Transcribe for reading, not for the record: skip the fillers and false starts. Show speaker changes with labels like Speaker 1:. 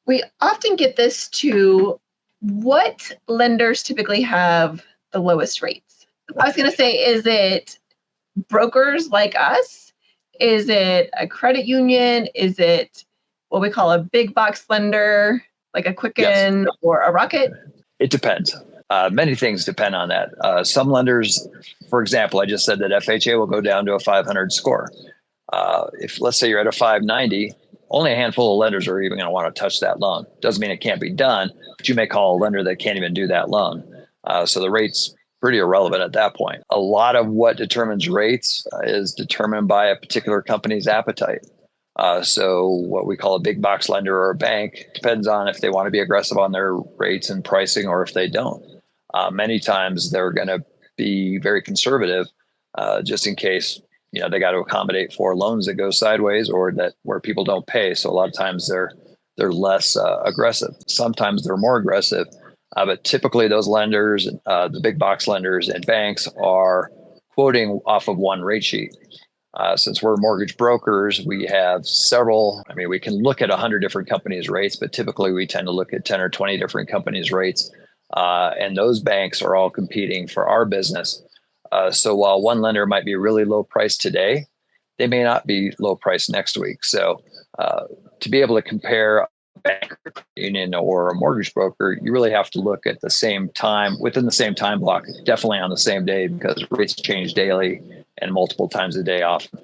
Speaker 1: We often get this to what lenders typically have the lowest rates. I was going to say, is it brokers like us? Is it a credit union? Is it what we call a big box lender, like a Quicken or a Rocket?
Speaker 2: It depends. Many things depend on that. Some lenders, for example, I just said that FHA will go down to a 500 score. If let's say you're at a 590, only a handful of lenders are even going to want to touch that loan. Doesn't mean it can't be done, but you may call a lender that can't even do that loan. So the rate's pretty irrelevant at that point. A lot of what determines rates is determined by a particular company's appetite. So what we call a big box lender or a bank depends on if they want to be aggressive on their rates and pricing or if they don't. Many times they're going to be very conservative just in case they got to accommodate for loans that go sideways or that where people don't pay. So a lot of times they're less aggressive. Sometimes they're more aggressive, but typically those lenders, the big box lenders and banks, are quoting off of one rate sheet. Since we're mortgage brokers, we have several. I mean, we can look at 100 different companies' rates, but typically we tend to look at 10 or 20 different companies' rates, and those banks are all competing for our business. So while one lender might be really low price today, they may not be low price next week. So to be able to compare a bank, union, or a mortgage broker, you really have to look at the same time, within the same time block, definitely on the same day, because rates change daily and multiple times a day often.